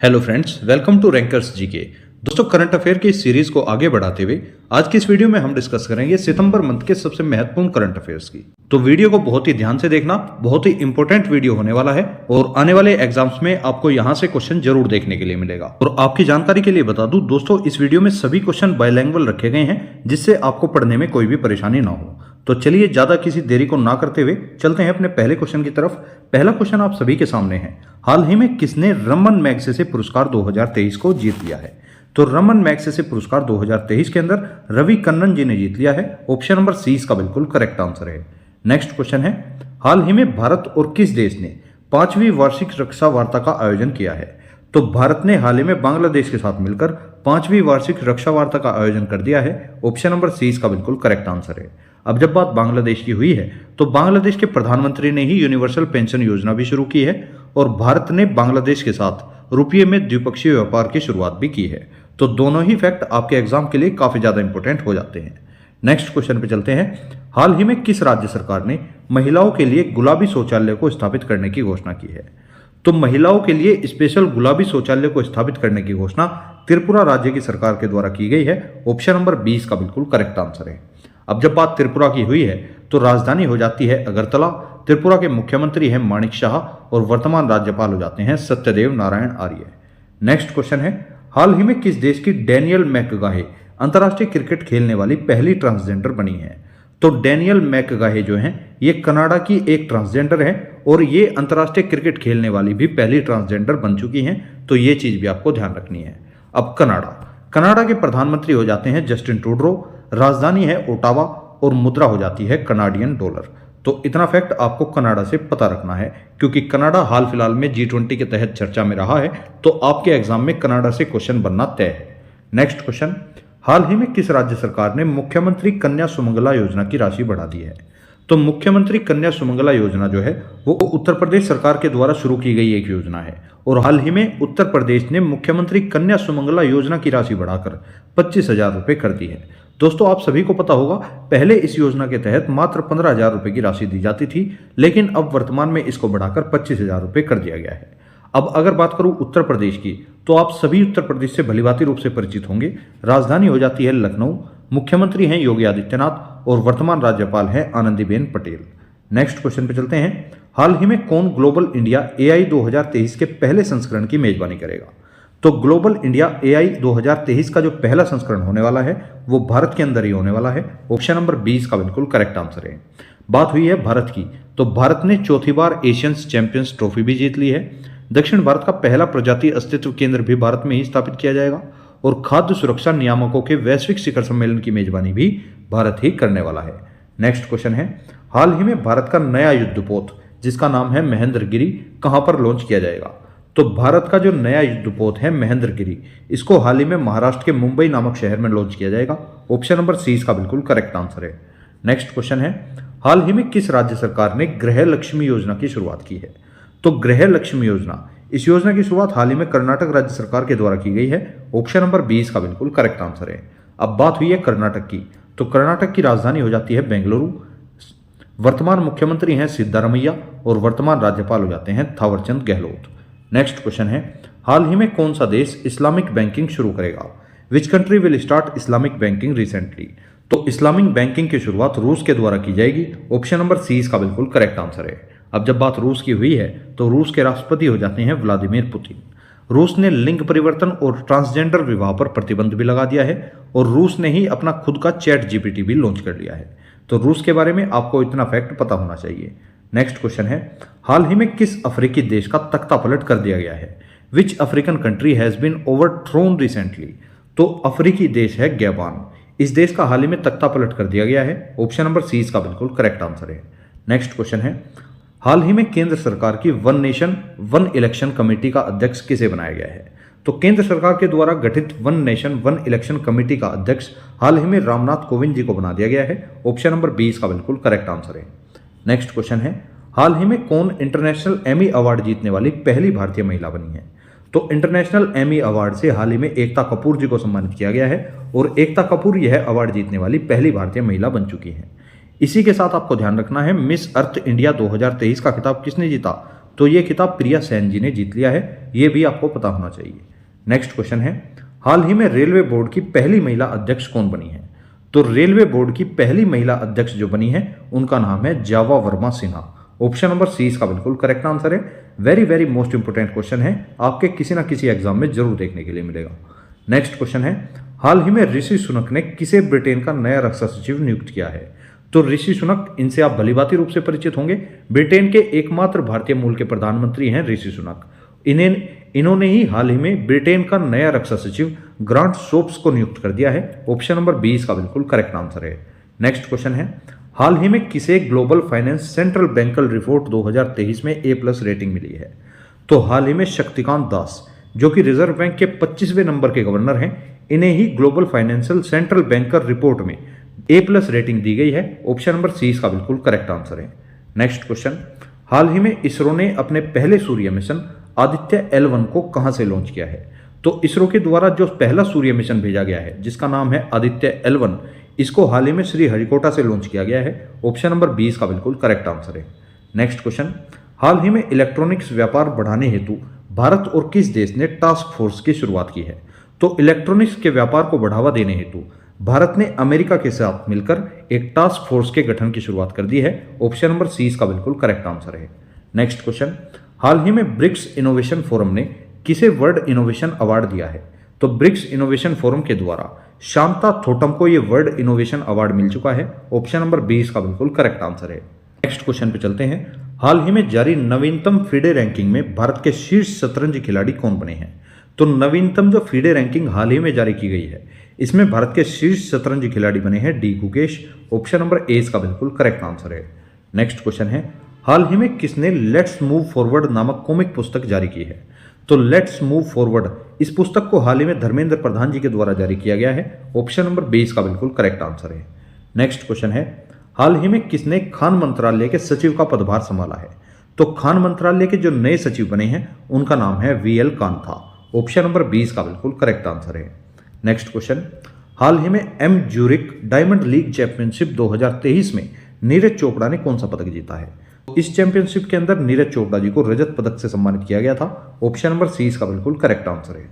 Hello friends, welcome to Rankers GK. दोस्तों, current affair की इस सीरीज को आगे बढ़ाते हुए आज की इस वीडियो में हम डिस्कस करेंगे सितंबर मंथ के सबसे महत्वपूर्ण करंट अफेयर्स की। तो वीडियो को बहुत ही ध्यान से देखना, बहुत ही इंपॉर्टेंट वीडियो होने वाला है और आने वाले एग्जाम्स में आपको यहां से क्वेश्चन जरूर देखने के लिए मिलेगा। और आपकी जानकारी के लिए बता दूं दोस्तों, इस वीडियो में सभी क्वेश्चन बायलैंग्वेज रखे गए हैं जिससे आपको पढ़ने में कोई भी परेशानी ना हो। तो चलिए ज्यादा किसी देरी को ना करते हुए चलते हैं अपने पहले क्वेश्चन की तरफ। पहला क्वेश्चन आप सभी के सामने है, हाल ही में किसने रमन मैग्सेसे पुरस्कार 2023 को जीत लिया है? तो रमन मैग्सेसे पुरस्कार 2023 के अंदर रवि कन्नन जी ने जीत लिया है। ऑप्शन नंबर सी इसका बिल्कुल करेक्ट आंसर है। नेक्स्ट क्वेश्चन है, हाल ही में भारत और किस देश ने 5वीं वार्षिक रक्षा वार्ता का आयोजन किया है? तो भारत ने हाल ही में बांग्लादेश के साथ मिलकर 5वीं वार्षिक रक्षा वार्ता का आयोजन कर दिया है। ऑप्शन नंबर सी इसका बिल्कुल करेक्ट आंसर है। अब जब बात बांग्लादेश की हुई है तो बांग्लादेश के प्रधानमंत्री ने ही यूनिवर्सल पेंशन योजना भी शुरू की है और भारत ने बांग्लादेश के साथ रुपये में द्विपक्षीय व्यापार की शुरुआत भी की है। तो दोनों ही फैक्ट आपके एग्जाम के लिए काफी ज्यादा इंपॉर्टेंट हो जाते हैं। नेक्स्ट क्वेश्चन पे चलते हैं, हाल ही में किस राज्य सरकार ने महिलाओं के लिए गुलाबी शौचालय को स्थापित करने की घोषणा की है? तो महिलाओं के लिए स्पेशल गुलाबी शौचालय को स्थापित करने की घोषणा त्रिपुरा राज्य की सरकार के द्वारा की गई है। ऑप्शन नंबर 20 का बिल्कुल करेक्ट आंसर है। अब जब बात त्रिपुरा की हुई है तो राजधानी हो जाती है अगरतला। त्रिपुरा के मुख्यमंत्री हैं माणिक शाह और वर्तमान राज्यपाल हो जाते हैं सत्यदेव नारायण आर्य। नेक्स्ट क्वेश्चन है, हाल ही में किस देश की डैनियल मैकगाहे अंतर्राष्ट्रीय क्रिकेट खेलने वाली पहली ट्रांसजेंडर बनी है? तो डैनियल मैकगाहे जो हैं ये कनाडा की एक ट्रांसजेंडर है और ये अंतर्राष्ट्रीय क्रिकेट खेलने वाली भी पहली ट्रांसजेंडर बन चुकी हैं। तो ये चीज भी आपको ध्यान रखनी है। अब कनाडा के प्रधानमंत्री हो जाते हैं जस्टिन ट्रूडो, राजधानी है ओटावा और मुद्रा हो जाती है कनाडियन डॉलर। तो इतना फैक्ट आपको कनाडा से पता रखना है क्योंकि कनाडा हाल फिलहाल में G20 के तहत चर्चा में रहा है। तो आपके एग्जाम में कनाडा से क्वेश्चन बनना तय है। नेक्स्ट क्वेश्चन, हाल ही में किस राज्य सरकार ने मुख्यमंत्री कन्या सुमंगला योजना की राशि बढ़ा दी है? तो मुख्यमंत्री कन्या सुमंगला योजना जो है वो उत्तर प्रदेश सरकार के द्वारा शुरू की गई एक योजना है और हाल ही में उत्तर प्रदेश ने मुख्यमंत्री कन्या सुमंगला योजना की राशि बढ़ाकर 25,000 रुपये कर दी है। दोस्तों, आप सभी को पता होगा पहले इस योजना के तहत मात्र 15,000 रुपये की राशि दी जाती थी, लेकिन अब वर्तमान में इसको बढ़ाकर 25,000 रुपये कर दिया गया है। अब अगर बात करूं उत्तर प्रदेश की तो आप सभी उत्तर प्रदेश से भलीभांति रूप से परिचित होंगे। राजधानी हो जाती है लखनऊ, मुख्यमंत्री हैं योगी आदित्यनाथ और वर्तमान राज्यपाल हैं आनंदीबेन पटेल। नेक्स्ट क्वेश्चन पे चलते हैं, हाल ही में कौन ग्लोबल इंडिया AI 2023 के पहले संस्करण की मेजबानी करेगा? तो ग्लोबल इंडिया AI 2023 का जो पहला संस्करण होने वाला है वो भारत के अंदर ही होने वाला है। ऑप्शन नंबर 20 का बिल्कुल करेक्ट आंसर है। बात हुई है भारत की, तो भारत ने चौथी बार एशियंस चैंपियंस ट्रॉफी भी जीत ली है। दक्षिण भारत का पहला प्रजाति अस्तित्व केंद्र भी भारत में ही स्थापित किया जाएगा और खाद्य सुरक्षा नियामकों के वैश्विक शिखर सम्मेलन की मेजबानी भी भारत ही करने वाला है। नेक्स्ट क्वेश्चन है, हाल ही में भारत का नया युद्धपोत जिसका नाम है महेंद्रगिरी कहां पर लॉन्च किया जाएगा? तो भारत का जो नया युद्धपोत है महेंद्रगिरी, इसको हाल ही में महाराष्ट्र के मुंबई नामक शहर में लॉन्च किया जाएगा। ऑप्शन नंबर सी इसका बिल्कुल करेक्ट आंसर है। नेक्स्ट क्वेश्चन है, हाल ही में किस राज्य सरकार ने गृह लक्ष्मी योजना की शुरुआत की है? तो गृह लक्ष्मी योजना, इस योजना की शुरुआत हाल ही में कर्नाटक राज्य सरकार के द्वारा की गई है। ऑप्शन नंबर 20 का बिल्कुल करेक्ट आंसर है। अब बात हुई है कर्नाटक की, तो कर्नाटक की राजधानी हो जाती है बेंगलुरु। वर्तमान मुख्यमंत्री हैं सिद्धारमैया और वर्तमान राज्यपाल हो जाते हैं थावरचंद गहलोत। नेक्स्ट क्वेश्चन है, हाल ही में कौन सा देश इस्लामिक बैंकिंग शुरू करेगा? Which country will start Islamic banking recently? तो इस्लामिक बैंकिंग की शुरुआत रूस के द्वारा की जाएगी। ऑप्शन नंबर सी इसका बिल्कुल करेक्ट आंसर है। अब जब बात रूस की हुई है तो रूस के राष्ट्रपति हो जाते हैं व्लादिमीर पुतिन। रूस ने लिंग परिवर्तन और ट्रांसजेंडर विवाह पर प्रतिबंध भी लगा दिया है और रूस ने ही अपना खुद का ChatGPT भी लॉन्च कर लिया है। तो रूस के बारे में आपको इतना फैक्ट पता होना चाहिए। नेक्स्ट क्वेश्चन है, हाल ही में किस अफ्रीकी देश का तख्ता पलट कर दिया गया है? Which African country has been overthrown recently? तो अफ्रीकी देश है गैबान। इस देश का हाल ही में तख्ता पलट कर दिया गया है। ऑप्शन नंबर सी इसका बिल्कुल करेक्ट आंसर है। नेक्स्ट क्वेश्चन है, हाल ही में केंद्र सरकार की one nation one election committee का अध्यक्ष किसे बनाया गया है? तो केंद्र सरकार के द्वारा गठित one nation one election committee का अध्यक्ष हाल ही में रामनाथ कोविंद जी को बना दिया गया है। ऑप्शन नंबर 20 का बिल्कुल करेक्ट आंसर है। नेक्स्ट क्वेश्चन है, हाल ही में कौन इंटरनेशनल एमी अवार्ड जीतने वाली पहली भारतीय महिला बनी है? तो इंटरनेशनल एमी अवार्ड से हाल ही में एकता कपूर जी को सम्मानित किया गया है और एकता कपूर यह अवार्ड जीतने वाली पहली भारतीय महिला बन चुकी है। इसी के साथ आपको ध्यान रखना है, मिस अर्थ इंडिया 2023 का खिताब किसने जीता? तो ये खिताब प्रिया सेन जी ने जीत लिया है, ये भी आपको पता होना चाहिए। नेक्स्ट क्वेश्चन है, हाल ही में रेलवे बोर्ड की पहली महिला अध्यक्ष कौन बनी है? तो रेलवे बोर्ड की पहली महिला अध्यक्ष जो बनी है उनका नाम है जावा Verma Sinha. Option number C इसका बिल्कुल करेक्ट आंसर है। Very very most important question है, आपके किसी ना किसी एग्जाम में जरूर देखने के लिए मिलेगा। नेक्स्ट क्वेश्चन है, हाल ही में ऋषि सुनक ने किसे ब्रिटेन का नया रक्षा सचिव नियुक्त किया है? तो ऋषि सुनक, इनसे आप भलीभांति रूप से परिचित होंगे, ब्रिटेन के एकमात्र भारतीय मूल के प्रधानमंत्री हैं ऋषि सुनक। इन्होंने ही हाल ही में ब्रिटेन का नया रक्षा सचिव ग्रांट शोप्स को नियुक्त कर दिया है। ऑप्शन नंबर 20 का बिल्कुल करेक्ट आंसर है। नेक्स्ट क्वेश्चन है, हाल ही में किसे ग्लोबल फाइनेंस सेंट्रल बैंकल रिपोर्ट 2023 में A+ रेटिंग मिली है? तो हाल ही में शक्तिकांत दास, जो कि रिजर्व बैंक के 25वें नंबर के गवर्नर हैं, इन्हें ही global financial central banker report में A+ रेटिंग दी गई है। ऑप्शन नंबर सी इसका बिल्कुल करेक्ट आंसर है। नेक्स्ट क्वेश्चन, हाल ही में इसरो ने अपने पहले सूर्य मिशन आदित्य L1 को कहां से लॉन्च किया है? तो इसरो के द्वारा जो पहला सूर्य मिशन भेजा गया है जिसका नाम है आदित्य L1, इसको हाल ही में श्रीहरिकोटा से लॉन्च किया गया है। ऑप्शन नंबर 20 का बिल्कुल करेक्ट आंसर है। नेक्स्ट क्वेश्चन, हाल ही में इलेक्ट्रॉनिक्स व्यापार बढ़ाने हेतु भारत और किस देश ने टास्क फोर्स की शुरुआत की है? तो इलेक्ट्रॉनिक्स के व्यापार को बढ़ावा देने हेतु भारत ने अमेरिका के साथ मिलकर एक टास्क फोर्स के गठन की शुरुआत कर दी है। ऑप्शन नंबर सी इसका बिल्कुल करेक्ट आंसर है। नेक्स्ट क्वेश्चन, हाल ही में ब्रिक्स इनोवेशन फोरम ने किसे वर्ल्ड इनोवेशन अवार्ड दिया है? तो ब्रिक्स इनोवेशन फोरम के द्वारा शांता थोटम को यह वर्ल्ड इनोवेशन अवार्ड मिल चुका है। ऑप्शन नंबर 20 का बिल्कुल करेक्ट आंसर है। नेक्स्ट क्वेश्चन पे चलते हैं, हाल ही में जारी नवीनतम फीडे रैंकिंग में भारत के शीर्ष शतरंज खिलाड़ी कौन बने हैं? तो नवीनतम जो फीडे रैंकिंग हाल ही में जारी की गई है, इसमें भारत के शीर्ष शतरंज खिलाड़ी बने हैं D Gukesh. Option number A इसका बिल्कुल करेक्ट आंसर है। नेक्स्ट क्वेश्चन है, हाल ही में किसने लेट्स मूव फॉरवर्ड नामक कॉमिक पुस्तक जारी की है? तो लेट्स मूव फॉरवर्ड, इस पुस्तक को हाल ही में धर्मेंद्र प्रधान जी के द्वारा जारी किया गया है। ऑप्शन नंबर 20 का बिल्कुल करेक्ट आंसर है। नेक्स्ट क्वेश्चन है, हाल ही में किसने खान मंत्रालय के सचिव का पदभार संभाला है? तो खान मंत्रालय के जो नए सचिव बने हैं उनका नाम है VL कांथा। ऑप्शन नंबर 20 का बिल्कुल करेक्ट आंसर है। नेक्स्ट क्वेश्चन, हाल ही में एम ज्यूरिक डायमंड लीग चैंपियनशिप 2023 में नीरज चोपड़ा ने कौन सा पदक जीता है? इस चैंपियनशिप के अंदर नीरज चोपड़ा जी को रजत पदक से सम्मानित किया गया था। ऑप्शन नंबर सी इसका बिल्कुल करेक्ट आंसर है।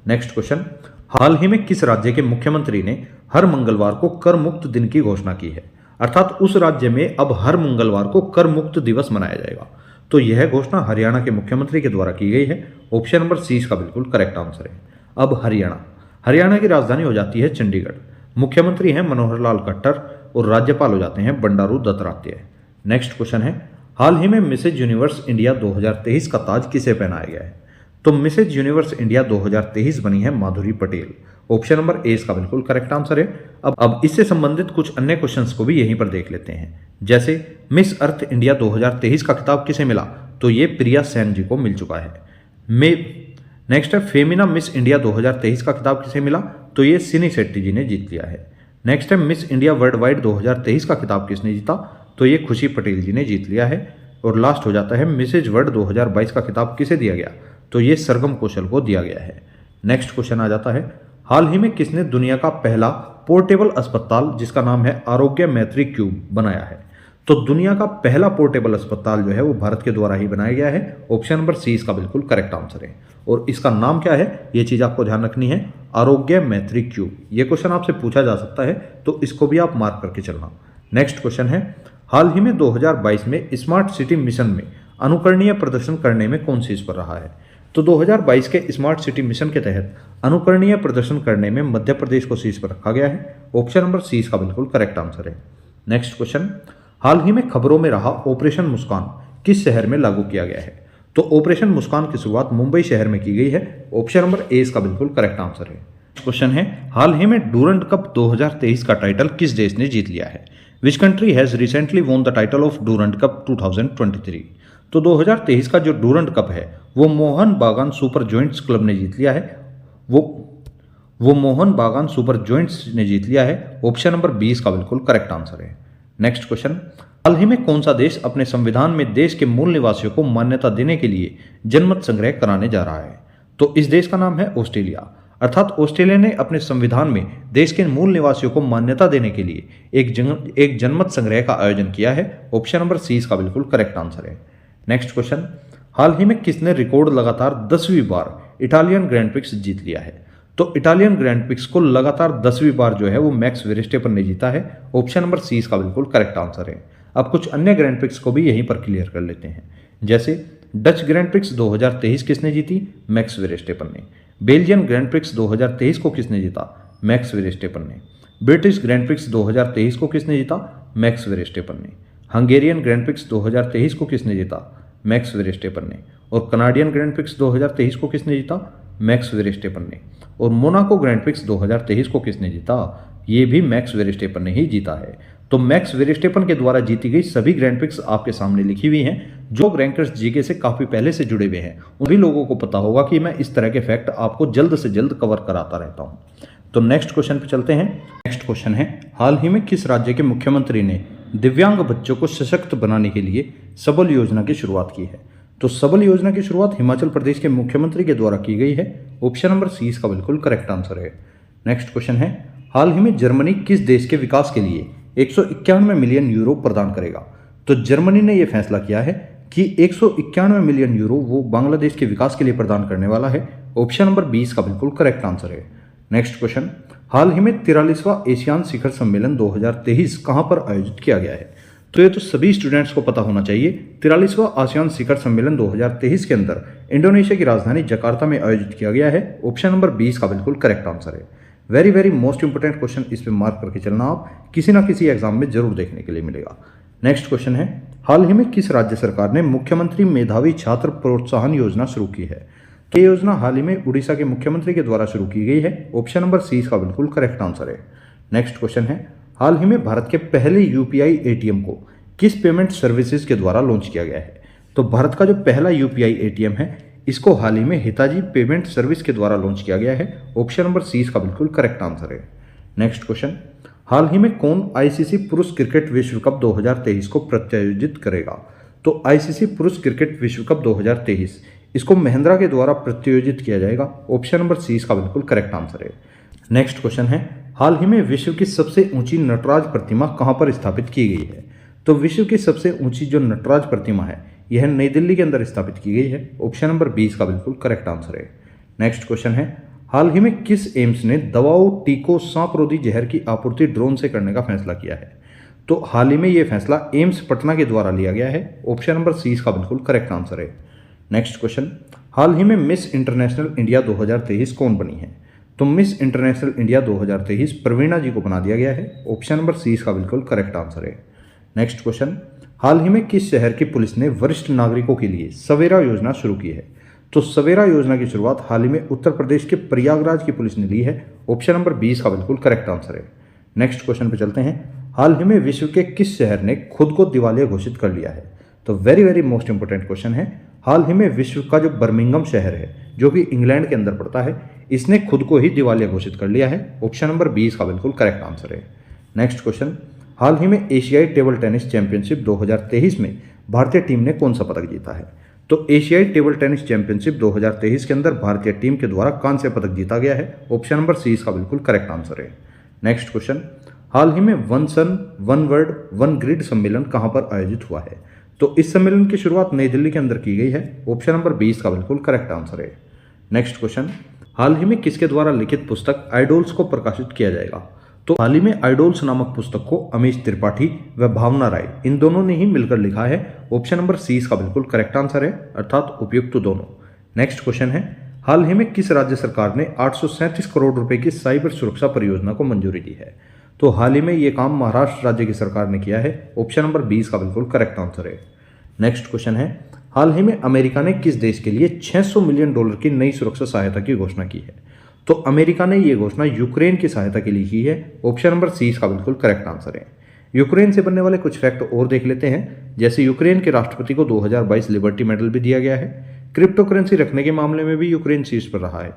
नेक्स्ट क्वेश्चन, हाल ही में किस राज्य के मुख्यमंत्री ने हर मंगलवार को कर मुक्त दिन की घोषणा की है? अर्थात उस राज्य में अब हर मंगलवार को कर मुक्त दिवस मनाया जाएगा। तो यह घोषणा हरियाणा के मुख्यमंत्री के द्वारा की गई है। ऑप्शन नंबर सी इसका बिल्कुल करेक्ट आंसर है। अब हरियाणा की राजधानी हो जाती है चंडीगढ़। मुख्यमंत्री हैं मनोहर लाल खट्टर और राज्यपाल हो जाते हैं बंडारू दत्तात्रेय। नेक्स्ट क्वेश्चन है, हाल ही में मिसेज यूनिवर्स इंडिया 2023 का ताज किसे पहनाया गया है? तो मिसेज यूनिवर्स इंडिया 2023 बनी है माधुरी पटेल। ऑप्शन नंबर ए इसका बिल्कुल करेक्ट आंसर है। अब इससे संबंधित कुछ अन्य क्वेश्चंस को भी यहीं पर देख लेते हैं। जैसे मिस अर्थ इंडिया 2023 का खिताब किसे मिला? तो ये प्रिया सेन जी को मिल चुका है। नेक्स्ट है, फेमिना मिस इंडिया 2023 का खिताब किसे मिला? तो ये सिनी शेट्टी जी ने जीत लिया है। नेक्स्ट है, मिस इंडिया वर्ल्ड वाइड 2023 का खिताब किसने जीता? तो ये खुशी पटेल जी ने जीत लिया है। और लास्ट हो जाता है, मिसेज वर्ल्ड 2022 का खिताब किसे दिया गया? तो ये सरगम कौशल को दिया गया है। नेक्स्ट क्वेश्चन आ जाता है, हाल ही में किसने दुनिया का पहला पोर्टेबल अस्पताल जिसका नाम है आरोग्य मैत्री क्यूब बनाया है? तो दुनिया का पहला पोर्टेबल अस्पताल जो है वो भारत के द्वारा ही बनाया गया है। ऑप्शन नंबर सी इसका बिल्कुल करेक्ट आंसर है। और इसका नाम क्या है ये चीज आपको ध्यान रखनी है, आरोग्य मैत्री क्यूब। ये क्वेश्चन आपसे पूछा जा सकता है तो इसको भी आप मार्क करके चलना। नेक्स्ट क्वेश्चन है, हाल ही में 2022 में स्मार्ट सिटी मिशन में अनुकरणीय प्रदर्शन करने में कौन शीर्ष पर रहा है? तो 2022 के स्मार्ट सिटी मिशन के तहत अनुकरणीय प्रदर्शन करने में मध्य प्रदेश को शीर्ष पर रखा गया है। ऑप्शन नंबर सी इसका बिल्कुल करेक्ट आंसर है। नेक्स्ट क्वेश्चन, हाल ही में खबरों में रहा ऑपरेशन मुस्कान किस शहर में लागू किया गया है? तो ऑपरेशन मुस्कान की शुरुआत मुंबई शहर में की गई है। ऑप्शन नंबर ए इसका बिल्कुल करेक्ट आंसर है। क्वेश्चन है, हाल ही में डूरंट कप 2023 का टाइटल किस देश ने जीत लिया है? Which country has recently won the title of Durand cup 2023? तो 2023 का जो डूरंट कप है वो मोहन बागान सुपर जॉइंट्स क्लब ने जीत लिया है। वो मोहन बागान सुपर जॉइंट्स ने जीत लिया है। ऑप्शन नंबर 20 का बिल्कुल करेक्ट आंसर है। नेक्स्ट क्वेश्चन, हाल ही में कौन सा देश अपने संविधान में देश के मूल निवासियों को मान्यता देने के लिए जनमत संग्रह कराने जा रहा है? तो इस देश का नाम है ऑस्ट्रेलिया। अर्थात ऑस्ट्रेलिया ने अपने संविधान में देश के मूल निवासियों को मान्यता देने के लिए एक जनमत संग्रह का आयोजन किया है। ऑप्शन नंबर सी इसका बिल्कुल करेक्ट आंसर है। नेक्स्ट क्वेश्चन, हाल ही में किसने रिकॉर्ड लगातार 10वीं बार इटालियन ग्रैंड प्रिक्स जीत लिया है? तो इटालियन ग्रैंड प्रिक्स को लगातार 10वीं बार जो है वो मैक्स वेरिस्टेपन ने जीता है। ऑप्शन नंबर सी इसका बिल्कुल करेक्ट आंसर है। अब कुछ अन्य ग्रैंड प्रिक्स को भी यहीं पर क्लियर कर लेते हैं। जैसे डच ग्रैंड प्रिक्स 2023 किसने जीती? मैक्स वेरिस्टेपन ने। बेल्जियन ग्रैंड प्रिक्स 2023 को किसने जीता? मैक्स वेरिस्टेपन ने। ब्रिटिश ग्रैंड प्रिक्स 2023 को किसने जीता? मैक्स वेरिस्टेपन ने। हंगेरियन ग्रैंड प्रिक्स 2023 को किसने जीता? मैक्स वेरिस्टेपन ने। और कनाडियन ग्रैंड प्रिक्स 2023 को किसने जीता? मैक्स वेरिस्टेपन ने। और मोनाको ग्रैंड प्रिक्स 2023 को किसने जीता? ये भी मैक्स वेरिस्टेपन ने ही जीता है। तो मैक्स वेरिस्टेपन के द्वारा जीती गई सभी ग्रैंड प्रिक्स आपके सामने लिखी हुई हैं। जो रैंकर्स जीके से काफी पहले से जुड़े हुए हैं उन भी लोगों को पता होगा कि मैं इस तरह के फैक्ट आपको जल्द से जल्द कवर कराता रहता हूं। तो नेक्स्ट क्वेश्चन पे चलते हैं। नेक्स्ट क्वेश्चन है, हाल ही में किस राज्य के मुख्यमंत्री ने दिव्यांग बच्चों को सशक्त बनाने के लिए सबल योजना की शुरुआत की है? तो सबल योजना की शुरुआत हिमाचल प्रदेश के मुख्यमंत्री के द्वारा की गई है। ऑप्शन नंबर सी इसका बिल्कुल करेक्ट आंसर है। नेक्स्ट क्वेश्चन है, हाल ही में जर्मनी किस देश के विकास के लिए 191 मिलियन यूरो प्रदान करेगा? तो जर्मनी ने यह फैसला किया है कि 191 मिलियन यूरो वो बांग्लादेश के विकास के लिए प्रदान करने वाला है। ऑप्शन नंबर 20 का बिल्कुल करेक्ट आंसर है। नेक्स्ट क्वेश्चन, हाल ही में 43वां एशियान शिखर सम्मेलन 2023 कहां पर आयोजित किया गया है? तो ये तो सभी स्टूडेंट्स को पता होना चाहिए। 43वां आसियान शिखर सम्मेलन 2023 के अंदर इंडोनेशिया की राजधानी जकार्ता में आयोजित किया गया है। ऑप्शन नंबर 20 का बिल्कुल करेक्ट आंसर है। Very very most important question, इस पे मार्क करके चलना, आप किसी ना किसी एग्जाम में जरूर देखने के लिए मिलेगा। नेक्स्ट क्वेश्चन है, हाल ही में किस राज्य सरकार ने मुख्यमंत्री मेधावी छात्र प्रोत्साहन योजना शुरू की है? ये योजना हाल ही में उड़ीसा के मुख्यमंत्री के द्वारा शुरू की गई है। ऑप्शन नंबर सी इसका बिल्कुल करेक्ट आंसर है। नेक्स्ट क्वेश्चन है, हाल ही में भारत के पहले यूपीआई एटीएम को किस पेमेंट सर्विसेज के द्वारा लॉन्च किया गया है? तो भारत का जो पहला यूपीआई एटीएम है इसको हाल ही में हिताजी पेमेंट सर्विस के द्वारा लॉन्च किया गया है। ऑप्शन नंबर सी इसका बिल्कुल करेक्ट आंसर है। नेक्स्ट क्वेश्चन, हाल ही में कौन आईसीसी पुरुष क्रिकेट विश्व कप 2023 को प्रायोजित करेगा? तो आईसीसी पुरुष क्रिकेट विश्व कप 2023 इसको महिंद्रा के द्वारा प्रायोजित किया जाएगा। ऑप्शन नंबर सी इसका बिल्कुल करेक्ट आंसर है। नेक्स्ट क्वेश्चन है, हाल ही में विश्व की सबसे ऊंची नटराज प्रतिमा कहां पर स्थापित की गई है? तो विश्व की सबसे ऊंची जो नटराज प्रतिमा है यह नई दिल्ली के अंदर स्थापित की गई है। ऑप्शन नंबर 20 का बिल्कुल करेक्ट आंसर है। नेक्स्ट क्वेश्चन है, हाल ही में किस एम्स ने दवाओं, टीकों, सांप रोधी जहर की आपूर्ति ड्रोन से करने का फैसला किया है? तो हाल ही में यह फैसला एम्स पटना के द्वारा लिया गया है। ऑप्शन नंबर सी इसका बिल्कुल करेक्ट आंसर है। नेक्स्ट क्वेश्चन, हाल ही में मिस इंटरनेशनल इंडिया 2023 कौन बनी है? तो मिस इंटरनेशनल इंडिया 2023 प्रवीणा जी को बना दिया गया है। ऑप्शन नंबर सी इसका बिल्कुल करेक्ट आंसर है। नेक्स्ट क्वेश्चन, हाल ही में किस शहर की पुलिस ने वरिष्ठ नागरिकों के लिए सवेरा योजना शुरू की है? तो सवेरा योजना की शुरुआत हाल ही में उत्तर प्रदेश के प्रयागराज की पुलिस ने ली है। ऑप्शन नंबर 20 का बिल्कुल करेक्ट आंसर है। नेक्स्ट क्वेश्चन पे चलते हैं, हाल ही में विश्व के किस शहर ने खुद को दिवालिया घोषित कर लिया है? तो very very most important question है, हाल ही में विश्व का जो बर्मिंघम शहर है जो कि इंग्लैंड के अंदर पड़ता है इसने खुद को ही दिवालिया घोषित कर लिया है। ऑप्शन नंबर 20 का बिल्कुल करेक्ट आंसर है। नेक्स्ट क्वेश्चन, हाल ही में एशियाई टेबल टेनिस चैंपियनशिप 2023 में भारतीय टीम ने कौन सा पदक जीता है? तो एशियाई टेबल टेनिस चैंपियनशिप 2023 के अंदर भारतीय टीम के द्वारा कांस्य पदक जीता गया है। ऑप्शन नंबर सी इसका बिल्कुल करेक्ट आंसर है। नेक्स्ट क्वेश्चन, हाल ही में one sun one world one grid सम्मेलन कहां पर आयोजित हुआ है? तो इस सम्मेलन की शुरुआत नई दिल्ली के अंदर की गई है। ऑप्शन नंबर 20 का बिल्कुल करेक्ट आंसर है। नेक्स्ट क्वेश्चन, हाल ही में किसके द्वारा लिखित पुस्तक आइडोल्स को प्रकाशित किया जाएगा? तो हाल ही में आइडोल्स नामक पुस्तक को अमीश त्रिपाठी व भावना राय इन दोनों ने ही मिलकर लिखा है। ऑप्शन नंबर सी इसका बिल्कुल करेक्ट आंसर है, अर्थात उपयुक्त तो दोनों। नेक्स्ट क्वेश्चन है, हाल ही में किस राज्य सरकार ने 837 करोड़ रुपए की साइबर सुरक्षा परियोजना को मंजूरी दी है? तो हाल ही में ये काम महाराष्ट्र राज्य की सरकार ने किया है। ऑप्शन नंबर 20 का बिल्कुल करेक्ट आंसर है। नेक्स्ट क्वेश्चन है, हाल ही में अमेरिका ने किस देश के लिए $600 मिलियन की नई सुरक्षा सहायता की घोषणा की है? तो अमेरिका ने यह घोषणा यूक्रेन की सहायता के लिए की है। ऑप्शन नंबर सी इसका बिल्कुल करेक्ट आंसर है। यूक्रेन से बनने वाले कुछ फैक्ट और देख लेते हैं, जैसे यूक्रेन के राष्ट्रपति को 2022 लिबर्टी मेडल भी दिया गया है। क्रिप्टो करेंसी रखने के मामले में भी यूक्रेन शीर्ष पर रहा है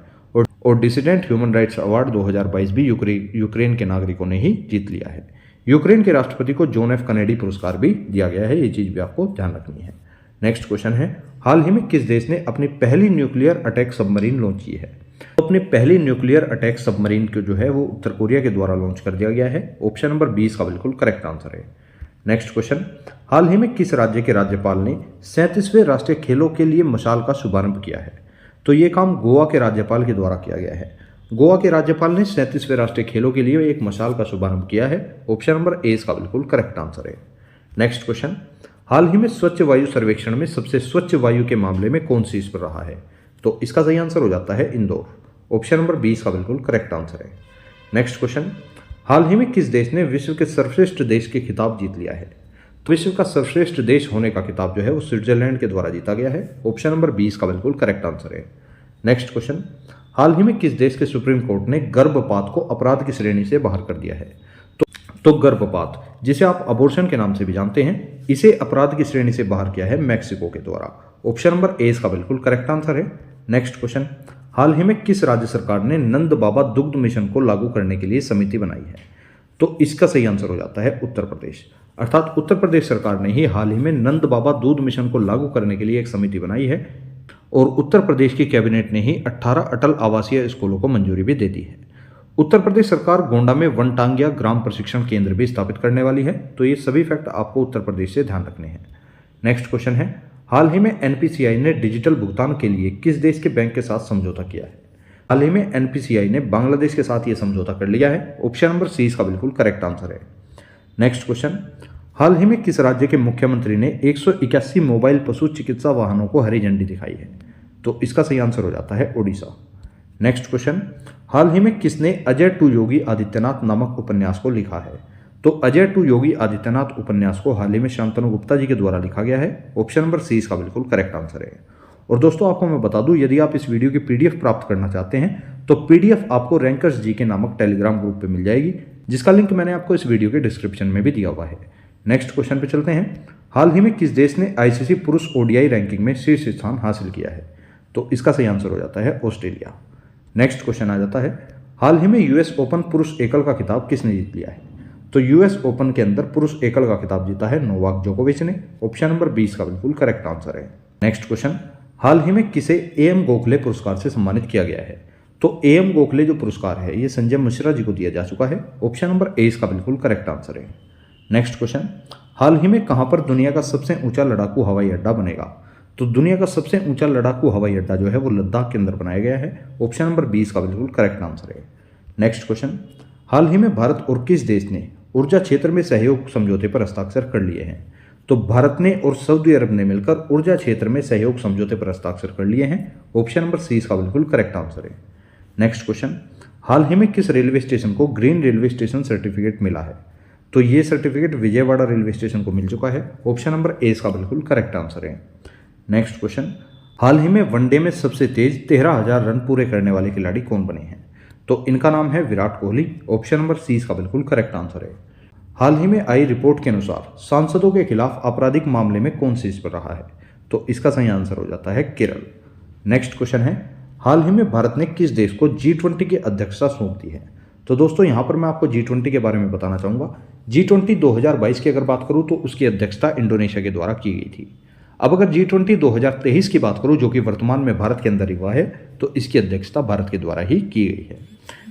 और डिसिडेंट ह्यूमन राइट्स अवार्ड 2022 भी यूक्रेन के नागरिकों ने ही जीत लिया है। यूक्रेन के राष्ट्रपति को जॉन एफ कैनेडी पुरस्कार भी दिया गया है, ये चीज भी आपको ध्यान रखनी है। नेक्स्ट क्वेश्चन है, हाल ही में किस देश ने अपनी पहली न्यूक्लियर अटैक सबमरीन लॉन्च की है? तो अपनी पहली न्यूक्लियर अटैक सबमरीन को जो है वो उत्तर कोरिया के द्वारा लॉन्च कर दिया गया है। ऑप्शन नंबर 20 का बिल्कुल करेक्ट आंसर है। नेक्स्ट क्वेश्चन, हाल ही में किस राज्य के राज्यपाल ने 37वें राष्ट्रीय खेलों के लिए मशाल का शुभारंभ किया है? तो ये काम गोवा के राज्यपाल के द्वारा किया गया है। गोवा के राज्यपाल ने 37वें राष्ट्रीय खेलों के लिए एक मशाल का शुभारंभ किया है। ऑप्शन नंबर ए इसका बिल्कुल करेक्ट आंसर है। नेक्स्ट क्वेश्चन, हाल ही में स्वच्छ वायु सर्वेक्षण में सबसे स्वच्छ वायु के मामले में कौन सी पर रहा है? तो इसका सही आंसर हो जाता है इंदौर। ऑप्शन नंबर बी इसका बिल्कुल करेक्ट आंसर है। नेक्स्ट क्वेश्चन, हाल ही में किस देश ने विश्व के सर्वश्रेष्ठ देश के खिताब जीत लिया है? तो विश्व का सर्वश्रेष्ठ देश होने का खिताब जो है वो स्विट्जरलैंड के द्वारा जीता गया है। ऑप्शन नंबर बी इसका बिल्कुल करेक्ट आंसर है। नेक्स्ट क्वेश्चन, हाल ही में किस देश के सुप्रीम कोर्ट ने गर्भपात को अपराध की श्रेणी से बाहर कर दिया है? तो गर्भपात, जिसे आप अबॉर्शन के नाम से भी जानते हैं, इसे अपराध की श्रेणी से बाहर किया है मैक्सिको के द्वारा। ऑप्शन नंबर ए इसका बिल्कुल करेक्ट आंसर है। नेक्स्ट क्वेश्चन, हाल ही में किस राज्य सरकार ने नंद बाबा दुग्ध मिशन को लागू करने के लिए समिति बनाई है? तो इसका सही आंसर हो जाता है उत्तर प्रदेश। अर्थात उत्तर प्रदेश सरकार ने ही हाल ही में नंद बाबा दूध मिशन को लागू करने के लिए एक समिति बनाई है और उत्तर प्रदेश की कैबिनेट ने ही 18 अटल आवासीय स्कूलों को मंजूरी भी दे दी है। उत्तर प्रदेश सरकार गोंडा में वनटांगिया ग्राम प्रशिक्षण केंद्र भी स्थापित करने वाली है। तो ये सभी फैक्ट आपको उत्तर प्रदेश से ध्यान रखने हैं। नेक्स्ट क्वेश्चन है, हाल ही में एनपीसीआई ने डिजिटल भुगतान के लिए किस देश के बैंक के साथ समझौता किया है? हाल ही में एनपीसीआई ने बांग्लादेश के साथ ये समझौता कर लिया है। ऑप्शन नंबर सी इसका बिल्कुल करेक्ट आंसर है। नेक्स्ट क्वेश्चन, हाल ही में किस राज्य के मुख्यमंत्री ने 181 मोबाइल पशु चिकित्सा वाहनों को हरी झंडी दिखाई है? तो इसका सही आंसर हो जाता है ओडिशा। नेक्स्ट क्वेश्चन, हाल ही में किसने अजय टू योगी आदित्यनाथ नामक उपन्यास को लिखा है? तो अजय टू योगी आदित्यनाथ उपन्यास को हाल ही में शांतनु गुप्ता जी के द्वारा लिखा गया है। ऑप्शन नंबर सी इसका बिल्कुल करेक्ट आंसर है। और दोस्तों आपको मैं बता दूं, यदि आप इस वीडियो की पीडीएफ प्राप्त करना चाहते हैं तो पीडीएफ आपको रैंकर्स जी के नामक टेलीग्राम ग्रुप पे मिल जाएगी, जिसका लिंक मैंने आपको इस वीडियो के डिस्क्रिप्शन में भी दिया हुआ है। नेक्स्ट क्वेश्चन पे चलते हैं, हाल ही में किस देश ने आईसीसी पुरुष ओडीआई रैंकिंग में शीर्ष स्थान हासिल किया है? तो इसका सही आंसर हो जाता है ऑस्ट्रेलिया। नेक्स्ट क्वेश्चन आ जाता है, हाल ही में यूएस ओपन पुरुष एकल का खिताब किसने जीत लिया है? तो यूएस ओपन के अंदर पुरुष एकल का खिताब जीता है नोवाक जोकोविच ने। ऑप्शन नंबर 20 का बिल्कुल करेक्ट आंसर है। नेक्स्ट क्वेश्चन, हाल ही में किसे एएम गोखले पुरस्कार से सम्मानित किया गया है? तो एएम गोखले जो पुरस्कार है ये संजय मिश्रा जी को दिया जा चुका है। ऑप्शन नंबर ए इसका बिल्कुल करेक्ट आंसर है। नेक्स्ट क्वेश्चन, हाल ही में कहां पर दुनिया का सबसे ऊंचा लड़ाकू हवाई अड्डा बनेगा? तो दुनिया का सबसे ऊंचा लड़ाकू हवाई अड्डा जो है वो लद्दाख के अंदर बनाया गया है। ऑप्शन नंबर 20 का बिल्कुल करेक्ट आंसर है। नेक्स्ट क्वेश्चन, हाल ही में भारत और किस देश ने ऊर्जा क्षेत्र में सहयोग समझौते पर हस्ताक्षर कर लिए हैं? तो भारत ने और सऊदी अरब ने मिलकर ऊर्जा क्षेत्र में सहयोग समझौते पर हस्ताक्षर कर लिए हैं। ऑप्शन नंबर सी इसका बिल्कुल करेक्ट आंसर है। नेक्स्ट क्वेश्चन, हाल ही में किस रेलवे स्टेशन को ग्रीन रेलवे स्टेशन सर्टिफिकेट मिला है? तो ये सर्टिफिकेट विजयवाड़ा रेलवे स्टेशन को मिल चुका है। ऑप्शन नंबर ए इसका बिल्कुल करेक्ट आंसर है। नेक्स्ट क्वेश्चन, हाल ही में वनडे में सबसे तेज 13,000 रन पूरे करने वाले खिलाड़ी कौन बने हैं? तो इनका नाम है Virat Kohli. Option number C इसका बिल्कुल करेक्ट आंसर है। हाल ही में आई रिपोर्ट के अनुसार सांसदों के खिलाफ आपराधिक मामले में कौन सी पर रहा है? तो इसका सही आंसर हो जाता है केरल। नेक्स्ट क्वेश्चन है, हाल ही में भारत ने किस देश को G20 की अध्यक्षता सौंप दी है? तो दोस्तों यहाँ पर मैं आपको G20 के बारे में बताना चाहूँगा। G20 2022 की अगर बात करूँ तो उसकी अध्यक्षता इंडोनेशिया के द्वारा की गई थी। अब अगर G20 2023 की बात करूँ जो कि वर्तमान में भारत के अंदर ही हुआ है, तो इसकी अध्यक्षता भारत के द्वारा ही की गई है।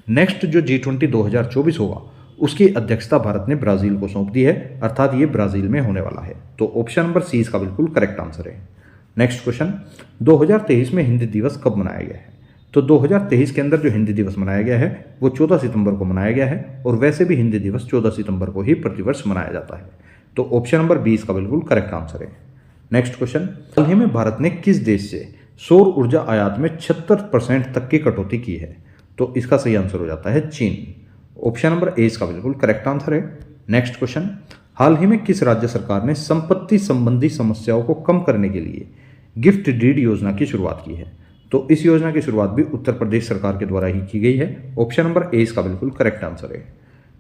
नेक्स्ट जो G20 2024 होगा उसकी अध्यक्षता भारत ने ब्राजील को सौंप दी है, अर्थात ये ब्राजील में होने वाला है। तो ऑप्शन नंबर सी इसका बिल्कुल करेक्ट आंसर है। नेक्स्ट क्वेश्चन, 2023 में हिंदी दिवस कब मनाया गया है? तो 2023 के अंदर जो हिंदी दिवस मनाया गया है वो 14 सितंबर को मनाया गया है और वैसे भी हिंदी दिवस 14 सितंबर को ही प्रतिवर्ष मनाया जाता है। तो ऑप्शन नंबर 20 का बिल्कुल करेक्ट आंसर है। नेक्स्ट क्वेश्चन, हाल ही में भारत ने किस देश से सौर ऊर्जा आयात में 76% तक की कटौती की है? तो इसका सही आंसर हो जाता है चीन। ऑप्शन नंबर ए इसका बिल्कुल करेक्ट आंसर है। नेक्स्ट क्वेश्चन, हाल ही में किस राज्य सरकार ने संपत्ति संबंधी समस्याओं को कम करने के लिए गिफ्ट डीड योजना की शुरुआत की है? तो इस योजना की शुरुआत भी उत्तर प्रदेश सरकार के द्वारा ही की गई है। ऑप्शन नंबर ए इसका बिल्कुल करेक्ट आंसर है।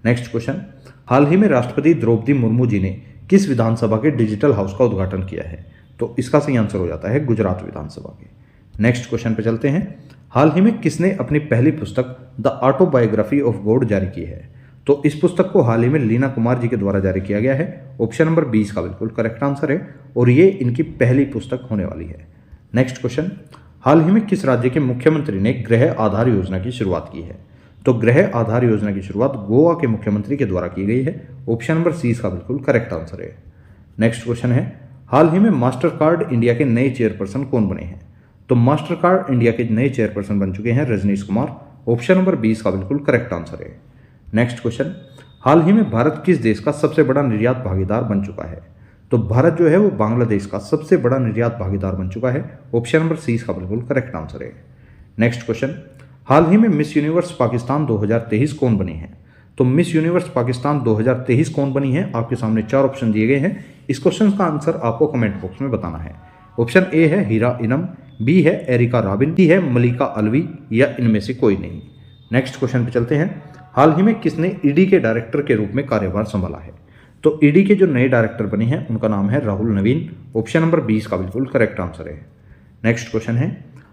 नेक्स्ट क्वेश्चन, हाल ही में राष्ट्रपति द्रौपदी मुर्मू जी ने किस विधानसभा के डिजिटल हाउस का उद्घाटन किया है? तो इसका सही आंसर हो जाता है गुजरात विधानसभा के। नेक्स्ट क्वेश्चन पे चलते हैं, हाल ही में किसने अपनी पहली पुस्तक द ऑटोबायोग्राफी ऑफ गॉड जारी की है? तो इस पुस्तक को हाल ही में लीना कुमार जी के द्वारा जारी किया गया है। ऑप्शन नंबर 20 का बिल्कुल करेक्ट आंसर है और ये इनकी पहली पुस्तक होने वाली है। नेक्स्ट क्वेश्चन, हाल ही में किस राज्य के मुख्यमंत्री ने गृह आधार योजना की शुरुआत की है? तो गृह आधार योजना की शुरुआत गोवा के मुख्यमंत्री के द्वारा की गई है। ऑप्शन नंबर सी इसका बिल्कुल करेक्ट आंसर है। नेक्स्ट क्वेश्चन है, हाल ही में मास्टर कार्ड इंडिया के नए चेयरपर्सन कौन बने हैं? तो मास्टर कार्ड इंडिया के नए चेयरपर्सन बन चुके हैं रजनीश कुमार। ऑप्शन नंबर 20 का बिल्कुल करेक्ट आंसर है। नेक्स्ट क्वेश्चन, हाल ही में भारत किस देश का सबसे बड़ा निर्यात भागीदार बन चुका है? तो भारत जो है वो बांग्लादेश का सबसे बड़ा निर्यात भागीदार बन चुका है। ऑप्शन नंबर 30 का बिल्कुल करेक्ट आंसर है। नेक्स्ट क्वेश्चन, हाल ही में मिस यूनिवर्स पाकिस्तान 2023 कौन बनी है? तो मिस यूनिवर्स पाकिस्तान 2023 कौन बनी है? आपके सामने 4 ऑप्शन दिए गए हैं। इस क्वेश्चन का आंसर आपको कमेंट बॉक्स में बताना है। ऑप्शन ए है हीरा इनम, बी है एरिका रॉबिन, सी है मलिका अलवी, या इनमें से कोई नहीं। नेक्स्ट क्वेश्चन पे चलते हैं, हाल ही में किसने ईडी के डायरेक्टर के रूप में कार्यभार संभाला है? तो ईडी के जो नए डायरेक्टर बने हैं उनका नाम है राहुल नवीन। ऑप्शन नंबर 20 का बिल्कुल करेक्ट आंसर है। नेक्स्ट क्वेश्चन है,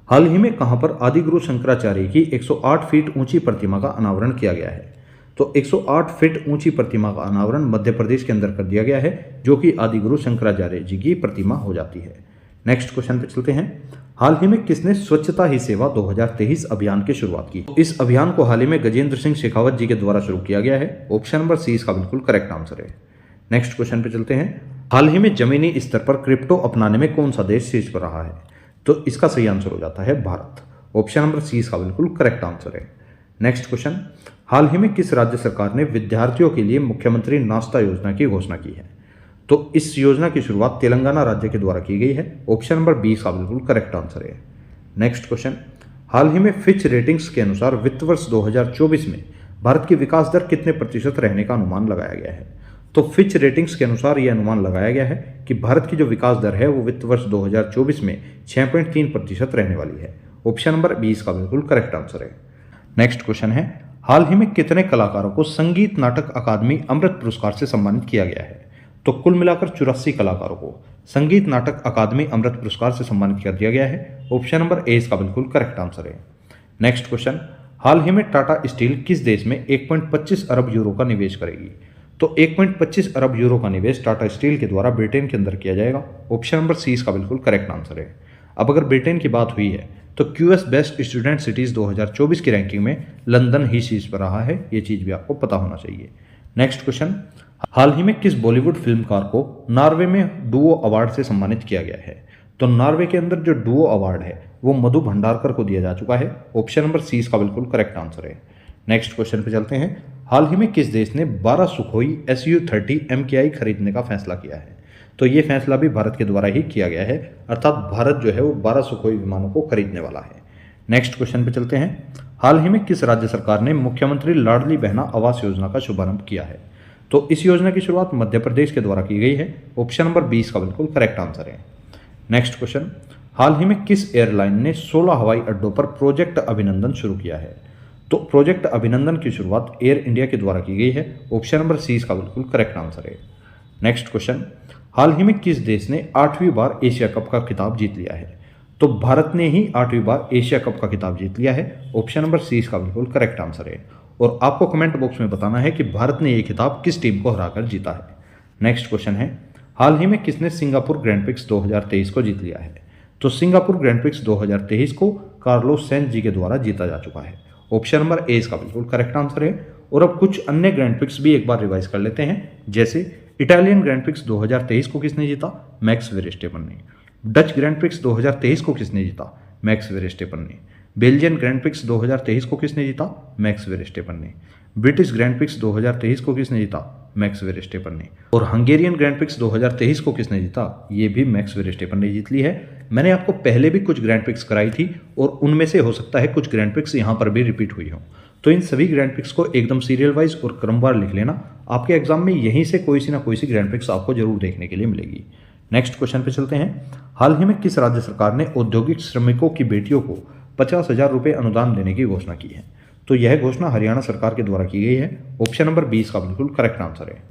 हाल ही में कहां पर आदिगुरु शंकराचार्य की 108 फीट ऊंची प्रतिमा का अनावरण किया गया है? तो 108 फीट ऊंची प्रतिमा का अनावरण मध्य प्रदेश के अंदर कर दिया गया है, जो कि आदिगुरु शंकराचार्य जी की प्रतिमा हो जाती है। नेक्स्ट क्वेश्चन पे चलते हैं, हाल ही में किसने स्वच्छता ही सेवा 2023 अभियान की शुरुआत की? इस अभियान को हाल ही में गजेंद्र सिंह शेखावत जी के द्वारा शुरू किया गया है। ऑप्शन नंबर 30 का बिल्कुल करेक्ट आंसर है। नेक्स्ट क्वेश्चन पे चलते हैं, हाल ही में जमीनी स्तर पर क्रिप्टो अपनाने में कौन सा देश शीर्ष पर रहा है? तो इसका सही आंसर हो जाता है भारत। ऑप्शन नंबर 30 का बिल्कुल करेक्ट आंसर है। नेक्स्ट क्वेश्चन, हाल ही में किस राज्य सरकार ने विद्यार्थियों के लिए मुख्यमंत्री नाश्ता योजना की घोषणा की है? तो इस योजना की शुरुआत तेलंगाना राज्य के द्वारा की गई है। ऑप्शन नंबर 20 का बिल्कुल करेक्ट आंसर है। नेक्स्ट क्वेश्चन, हाल ही में फिच रेटिंग्स के अनुसार वित्त वर्ष 2024 में भारत की विकास दर कितने प्रतिशत रहने का अनुमान लगाया गया है? तो फिच रेटिंग्स के अनुसार यह अनुमान लगाया गया है कि भारत की जो विकास दर है वो वित्त वर्ष 2024 में 6.3% रहने वाली है। ऑप्शन नंबर 20 का बिल्कुल करेक्ट आंसर है। नेक्स्ट क्वेश्चन है, हाल ही में कितने कलाकारों को संगीत नाटक अकादमी अमृत पुरस्कार से सम्मानित किया गया है? तो कुल मिलाकर 84 कलाकारों को संगीत नाटक अकादमी अमृत पुरस्कार से सम्मानित कर दिया गया है। ऑप्शन नंबर ए इसका बिल्कुल करेक्ट आंसर है। नेक्स्ट क्वेश्चन, हाल ही में टाटा स्टील किस देश में 1.25 अरब यूरो का निवेश करेगी? तो 1.25 अरब यूरो का निवेश टाटा स्टील के द्वारा ब्रिटेन के अंदर किया जाएगा। ऑप्शन नंबर 30 का बिल्कुल करेक्ट आंसर है। अब अगर ब्रिटेन की बात हुई है तो क्यूएस बेस्ट स्टूडेंट सिटीज 2024 की रैंकिंग में लंदन ही शीर्ष पर रहा है। ये चीज भी आपको पता होना चाहिए। नेक्स्ट क्वेश्चन, हाल ही में किस बॉलीवुड फिल्मकार को नॉर्वे में डुओ अवार्ड से सम्मानित किया गया है? तो नॉर्वे के अंदर जो डुओ अवार्ड है वो मधु भंडारकर को दिया जा चुका है। ऑप्शन नंबर 30 का बिल्कुल करेक्ट आंसर है। नेक्स्ट क्वेश्चन पे चलते हैं, हाल ही में किस देश ने 12 सुखोई Su-30 MKI खरीदने का फैसला किया है? तो ये फैसला भी भारत के द्वारा ही किया गया है, अर्थात भारत जो है वो 12 सुखोई विमानों को खरीदने वाला है। नेक्स्ट क्वेश्चन पे चलते हैं, हाल ही में किस राज्य सरकार ने मुख्यमंत्री लाडली बहना आवास योजना का शुभारंभ किया है? तो इस योजना की शुरुआत मध्य प्रदेश के द्वारा की गई है। ऑप्शन नंबर 20 का बिल्कुल करेक्ट आंसर है। नेक्स्ट क्वेश्चन, हाल ही में किस एयरलाइन ने 16 हवाई अड्डों पर प्रोजेक्ट अभिनंदन शुरू किया है? तो प्रोजेक्ट अभिनंदन की शुरुआत एयर इंडिया के द्वारा की गई है। ऑप्शन नंबर 30 का बिल्कुल करेक्ट आंसर है। नेक्स्ट क्वेश्चन, हाल ही में किस देश ने 8वीं बार एशिया कप का खिताब जीत लिया है? तो भारत ने ही 8वीं बार एशिया कप का खिताब जीत लिया है। ऑप्शन नंबर 30 का बिल्कुल करेक्ट आंसर है। और आपको कमेंट बॉक्स में बताना है कि भारत ने यह खिताब किस टीम को हराकर जीता है। नेक्स्ट क्वेश्चन है, हाल ही में किसने सिंगापुर ग्रैंड प्रिक्स 2023 को जीत लिया है? तो सिंगापुर ग्रैंड प्रिक्स 2023 को कार्लोस सेंज जी के द्वारा जीता जा चुका है। ऑप्शन नंबर ए इसका बिल्कुल करेक्ट आंसर है। और अब कुछ अन्य ग्रैंड प्रिक्स भी एक बार रिवाइज कर लेते हैं, जैसे इटालियन ग्रैंड प्रिक्स 2023 को किसने जीता? मैक्स वेरस्टेपन ने। डच ग्रैंड प्रिक्स 2023 को किसने जीता? मैक्स वेरस्टेपन ने। बेल्जियन ग्रैंड प्रिक्स 2023 को किसने जीता? मैक्स वेरस्टेपन ने। ब्रिटिश ग्रैंड प्रिक्स 2023 को किसने जीता? मैक्स वेरस्टेपन ने। और हंगेरियन ग्रैंड प्रिक्स 2023 को किसने जीता? ये भी मैक्स वेरस्टेपन ने जीत ली है। मैंने आपको पहले भी कुछ ग्रैंड प्रिक्स कराई थी और उनमें से हो सकता है कुछ ग्रैंड प्रिक्स यहाँ पर भी रिपीट हुई हो, तो इन सभी ग्रैंड प्रिक्स को एकदम सीरियल वाइज और क्रमवार लिख लेना। आपके एग्जाम में यहीं से कोई सी ना कोई सी ग्रैंड प्रिक्स आपको जरूर देखने के लिए मिलेगी। नेक्स्ट क्वेश्चन पे चलते हैं, हाल ही में किस राज्य सरकार ने औद्योगिक श्रमिकों की बेटियों को 50,000 रुपये अनुदान देने की घोषणा की है? तो यह घोषणा हरियाणा सरकार के द्वारा की गई है। ऑप्शन नंबर 20 का बिल्कुल करेक्ट आंसर है।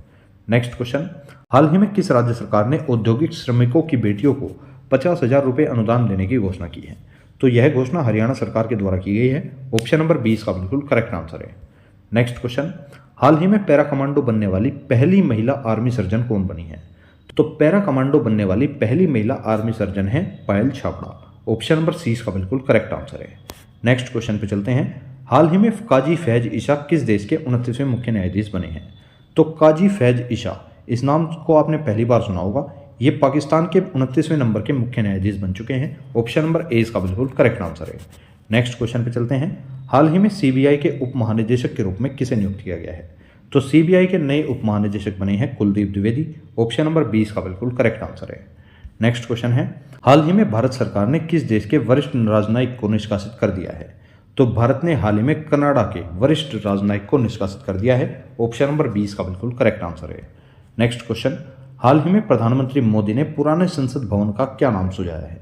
नेक्स्ट क्वेश्चन, हाल ही में किस राज्य सरकार ने औद्योगिक श्रमिकों की बेटियों को 50,000 रुपये अनुदान देने की घोषणा की है? तो यह घोषणा हरियाणा सरकार के द्वारा की गई है। ऑप्शन नंबर 20 का बिल्कुल करेक्ट आंसर है। नेक्स्ट क्वेश्चन, हाल ही में पैरा कमांडो बनने वाली पहली महिला आर्मी सर्जन कौन बनी है? तो पैरा कमांडो बनने वाली पहली महिला आर्मी सर्जन है पायल छाबड़ा। ऑप्शन नंबर 30 का बिल्कुल करेक्ट आंसर है। नेक्स्ट क्वेश्चन पे चलते हैं, हाल ही में काजी फैज ईशा किस देश के 29वें मुख्य न्यायाधीश बने हैं? तो काजी फैज ईशा इस नाम को आपने पहली बार सुना होगा। ये पाकिस्तान के 29वें नंबर के मुख्य न्यायाधीश बन चुके हैं। ऑप्शन नंबर ए इसका बिल्कुल करेक्ट आंसर है। नेक्स्ट क्वेश्चन पे चलते हैं। हाल ही में सीबीआई के उप महानिदेशक के रूप में किसे नियुक्त किया गया है? तो सीबीआई के नए उप महानिदेशक बने हैं कुलदीप द्विवेदी। ऑप्शन नंबर 20 का बिल्कुल करेक्ट आंसर है। नेक्स्ट क्वेश्चन है, हाल ही में भारत सरकार ने किस देश के वरिष्ठ राजनयिक को निष्कासित कर दिया है? तो भारत ने हाल ही में कनाडा के वरिष्ठ राजनयिक को निष्कासित कर दिया है। ऑप्शन नंबर 20 का बिल्कुल करेक्ट आंसर है। नेक्स्ट क्वेश्चन, हाल ही में प्रधानमंत्री मोदी ने पुराने संसद भवन का क्या नाम सुझाया है?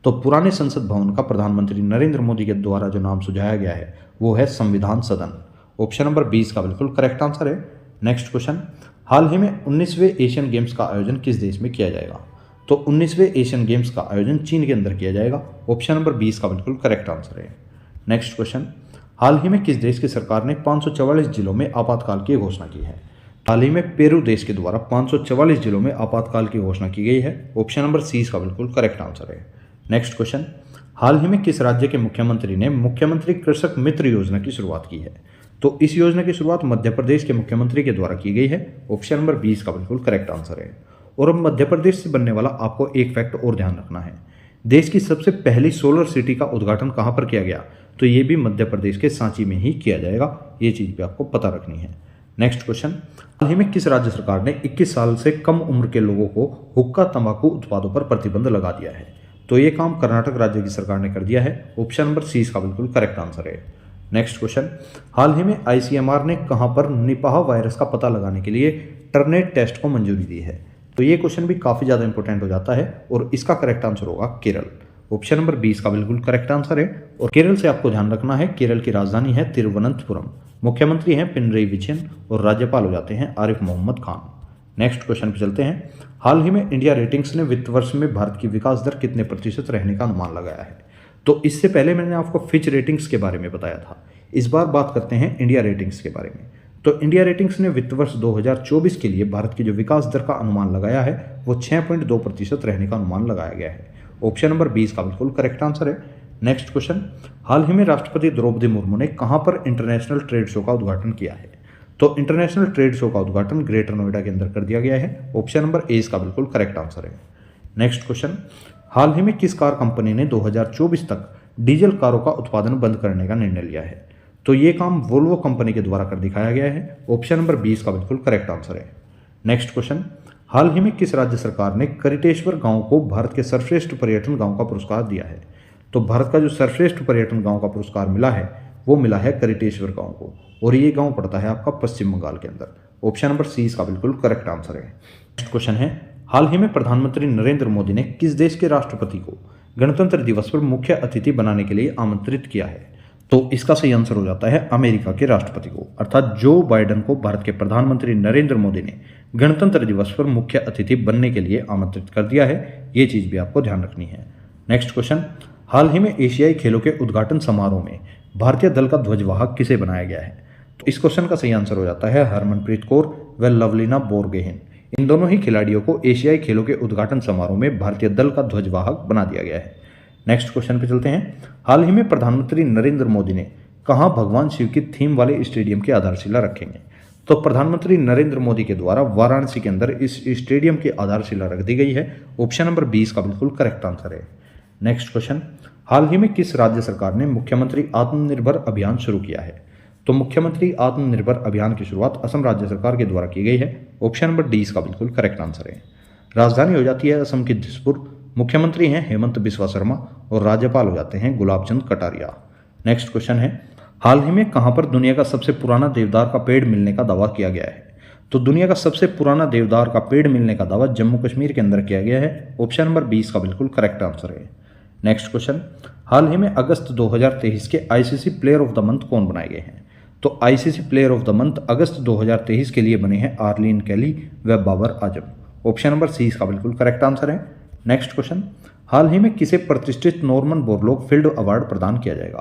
तो पुराने संसद भवन का प्रधानमंत्री नरेंद्र मोदी के द्वारा जो नाम सुझाया गया है वो है संविधान सदन। ऑप्शन नंबर 20 का बिल्कुल करेक्ट आंसर है। नेक्स्ट क्वेश्चन, हाल ही में 19वें एशियन गेम्स का आयोजन किस देश में किया जाएगा? तो 19वें एशियन गेम्स का आयोजन चीन के अंदर किया जाएगा। ऑप्शन नंबर 20 का बिल्कुल करेक्ट आंसर है। नेक्स्ट क्वेश्चन, हाल ही में किस देश की सरकार ने 544 जिलों में आपातकाल की घोषणा की है? हाल ही में पेरू देश के द्वारा 544 जिलों में आपातकाल की घोषणा की गई है। ऑप्शन नंबर 30 का बिल्कुल करेक्ट आंसर है। नेक्स्ट क्वेश्चन, हाल ही में किस राज्य के मुख्यमंत्री ने मुख्यमंत्री कृषक मित्र योजना की शुरुआत की है? तो इस योजना की शुरुआत मध्य प्रदेश के मुख्यमंत्री के द्वारा की गई है। ऑप्शन नंबर 20 का बिल्कुल करेक्ट आंसर है। और अब मध्य प्रदेश से बनने वाला आपको एक फैक्ट और ध्यान रखना है। देश की सबसे पहली सोलर सिटी का उद्घाटन कहाँ पर किया गया? तो ये भी मध्य प्रदेश के सांची में ही किया जाएगा। ये चीज़ भी आपको पता रखनी है। नेक्स्ट क्वेश्चन, हाल ही में किस राज्य सरकार ने 21 साल से कम उम्र के लोगों को हुक्का तंबाकू उत्पादों पर प्रतिबंध लगा दिया है? तो ये काम कर्नाटक राज्य की सरकार ने कर दिया है। ऑप्शन नंबर 30 का बिल्कुल करेक्ट आंसर है। नेक्स्ट क्वेश्चन, हाल ही में आईसीएमआर ने कहां पर निपाह वायरस का पता लगाने के लिए टर्नेट टेस्ट को मंजूरी दी है? तो ये क्वेश्चन भी काफ़ी ज़्यादा इंपॉर्टेंट हो जाता है और इसका करेक्ट आंसर होगा केरल। ऑप्शन नंबर 20 का बिल्कुल करेक्ट आंसर है। और केरल से आपको ध्यान रखना है, केरल की राजधानी है तिरुवनंतपुरम, मुख्यमंत्री हैं पिनरई विजयन और राज्यपाल हो जाते हैं आरिफ मोहम्मद खान। नेक्स्ट क्वेश्चन पे चलते हैं। हाल ही में इंडिया रेटिंग्स ने वित्त वर्ष में भारत की विकास दर कितने प्रतिशत रहने का अनुमान लगाया है? तो इससे पहले मैंने आपको फिच रेटिंग्स के बारे में बताया था। इस बार बात करते हैं इंडिया रेटिंग्स के बारे में। तो इंडिया रेटिंग्स ने वित्त वर्ष 2024 के लिए भारत की जो विकास दर का अनुमान लगाया है वो 6.2% रहने का अनुमान लगाया गया है। ऑप्शन नंबर 20 का बिल्कुल करेक्ट आंसर है। नेक्स्ट क्वेश्चन, हाल ही में राष्ट्रपति द्रौपदी मुर्मू ने कहां पर इंटरनेशनल ट्रेड शो का उद्घाटन किया है? तो इंटरनेशनल ट्रेड शो का उद्घाटन ग्रेटर नोएडा के अंदर कर दिया गया है। ऑप्शन नंबर 20 का बिल्कुल करेक्ट आंसर है। नेक्स्ट क्वेश्चन, हाल ही में किस कार कंपनी ने 2024 तक डीजल कारों का उत्पादन बंद करने का निर्णय लिया है? तो ये काम वोल्वो कंपनी के द्वारा कर दिखाया गया है। ऑप्शन नंबर 20 का बिल्कुल करेक्ट आंसर है। नेक्स्ट क्वेश्चन, हाल ही में किस राज्य सरकार ने करिटेश्वर गांव को भारत के सर्वश्रेष्ठ पर्यटन गांव का पुरस्कार दिया है? तो भारत का जो सर्वश्रेष्ठ पर्यटन गांव का पुरस्कार मिला है वो मिला है करिटेश्वर गांव को, और ये गांव पड़ता है आपका पश्चिम बंगाल के अंदर। ऑप्शन नंबर 30 का बिल्कुल करेक्ट आंसर है। नेक्स्ट क्वेश्चन है, हाल ही में प्रधानमंत्री नरेंद्र मोदी ने किस देश के राष्ट्रपति को गणतंत्र दिवस पर मुख्य अतिथि बनाने के लिए आमंत्रित किया है? तो इसका सही आंसर हो जाता है अमेरिका के राष्ट्रपति को, अर्थात जो बाइडेन को भारत के प्रधानमंत्री नरेंद्र मोदी ने गणतंत्र दिवस पर मुख्य अतिथि बनने के लिए आमंत्रित कर दिया है। ये चीज़ भी आपको ध्यान रखनी है। नेक्स्ट क्वेश्चन, हाल ही में एशियाई खेलों के उद्घाटन समारोह में भारतीय दल का ध्वजवाहक किसे बनाया गया है? तो इस क्वेश्चन का सही आंसर हो जाता है हरमनप्रीत कौर व लवलीना बोरगोहेन। इन दोनों ही खिलाड़ियों को एशियाई खेलों के उद्घाटन समारोह में भारतीय दल का ध्वजवाहक बना दिया गया है। नेक्स्ट क्वेश्चन पे चलते हैं। हाल ही में प्रधानमंत्री नरेंद्र मोदी ने कहां भगवान शिव की थीम वाले स्टेडियम की आधारशिला रखेंगे? तो प्रधानमंत्री नरेंद्र मोदी के द्वारा वाराणसी के अंदर इस स्टेडियम की आधारशिला रख दी गई है। ऑप्शन नंबर 20 का बिल्कुल करेक्ट आंसर है। नेक्स्ट क्वेश्चन, हाल ही में किस राज्य सरकार ने मुख्यमंत्री आत्मनिर्भर अभियान शुरू किया है? तो मुख्यमंत्री आत्मनिर्भर अभियान की शुरुआत असम राज्य सरकार के द्वारा की गई है। ऑप्शन नंबर 20 का बिल्कुल करेक्ट आंसर है। राजधानी हो जाती है असम की दिसपुर, मुख्यमंत्री हैं हेमंत बिस्वा शर्मा और राज्यपाल हो जाते हैं गुलाब चंद कटारिया। नेक्स्ट क्वेश्चन है, हाल ही में कहां पर दुनिया का सबसे पुराना देवदार का पेड़ मिलने का दावा किया गया है? तो दुनिया का सबसे पुराना देवदार का पेड़ मिलने का दावा जम्मू कश्मीर के अंदर किया गया है। ऑप्शन नंबर 20 का बिल्कुल करेक्ट आंसर है। नेक्स्ट क्वेश्चन, हाल ही में अगस्त 2023 के ICC player of the month कौन बनाए गए हैं? तो ICC player of the month अगस्त 2023 के लिए बने हैं आर्लिन कैली व बाबर आजम। ऑप्शन नंबर 30 का बिल्कुल करेक्ट आंसर है। नेक्स्ट क्वेश्चन, हाल ही में किसे प्रतिष्ठित नॉर्मन बोरलॉग फील्ड अवार्ड प्रदान किया जाएगा?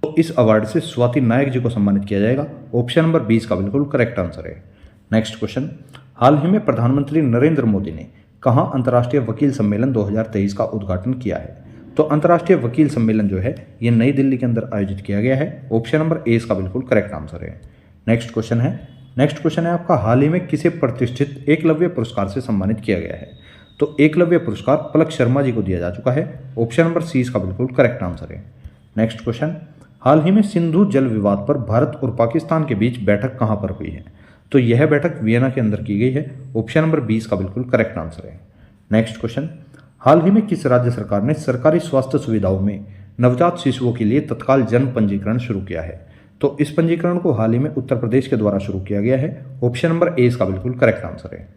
तो इस अवार्ड से स्वाति नायक जी को सम्मानित किया जाएगा। ऑप्शन नंबर 20 का बिल्कुल करेक्ट आंसर है। नेक्स्ट क्वेश्चन, हाल ही में प्रधानमंत्री नरेंद्र मोदी ने कहां अंतर्राष्ट्रीय वकील सम्मेलन 2023 का उद्घाटन किया है? तो अंतर्राष्ट्रीय वकील सम्मेलन जो है ये नई दिल्ली के अंदर आयोजित किया गया है। ऑप्शन नंबर 20 का बिल्कुल करेक्ट आंसर है। नेक्स्ट क्वेश्चन है, नेक्स्ट क्वेश्चन है आपका, हाल ही में किसे प्रतिष्ठित एकलव्य पुरस्कार से सम्मानित किया गया है? तो एकलव्य पुरस्कार पलक शर्मा जी को दिया जा चुका है। ऑप्शन नंबर सी इसका बिल्कुल करेक्ट आंसर है। नेक्स्ट क्वेश्चन, हाल ही में सिंधु जल विवाद पर भारत और पाकिस्तान के बीच बैठक कहां पर हुई है? तो यह बैठक वियना के अंदर की गई है। ऑप्शन नंबर 20 का बिल्कुल करेक्ट आंसर है। नेक्स्ट क्वेश्चन, हाल ही में किस राज्य सरकार ने सरकारी स्वास्थ्य सुविधाओं में नवजात शिशुओं के लिए तत्काल जन्म पंजीकरण शुरू किया है? तो इस पंजीकरण को हाल ही में उत्तर प्रदेश के द्वारा शुरू किया गया है। ऑप्शन नंबर ए इसका बिल्कुल करेक्ट आंसर है।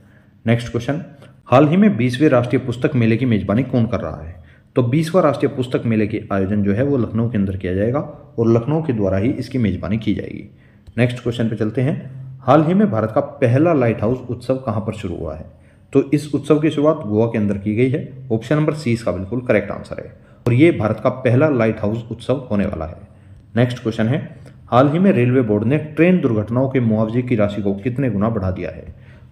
नेक्स्ट क्वेश्चन, हाल ही में 20वें राष्ट्रीय पुस्तक मेले की मेजबानी कौन कर रहा है? तो 20वां राष्ट्रीय पुस्तक मेले के आयोजन जो है वो लखनऊ के अंदर किया जाएगा और लखनऊ के द्वारा ही इसकी मेजबानी की जाएगी। नेक्स्ट क्वेश्चन पे चलते हैं, हाल ही में भारत का पहला लाइट हाउस उत्सव कहां पर शुरू हुआ है? तो इस उत्सव की शुरुआत गोवा के अंदर की गई है। ऑप्शन नंबर सी इसका बिल्कुल करेक्ट आंसर है और ये भारत का पहला लाइट हाउस उत्सव होने वाला है। नेक्स्ट क्वेश्चन है, हाल ही में रेलवे बोर्ड ने ट्रेन दुर्घटनाओं के मुआवजे की राशि को कितने गुना बढ़ा दिया है?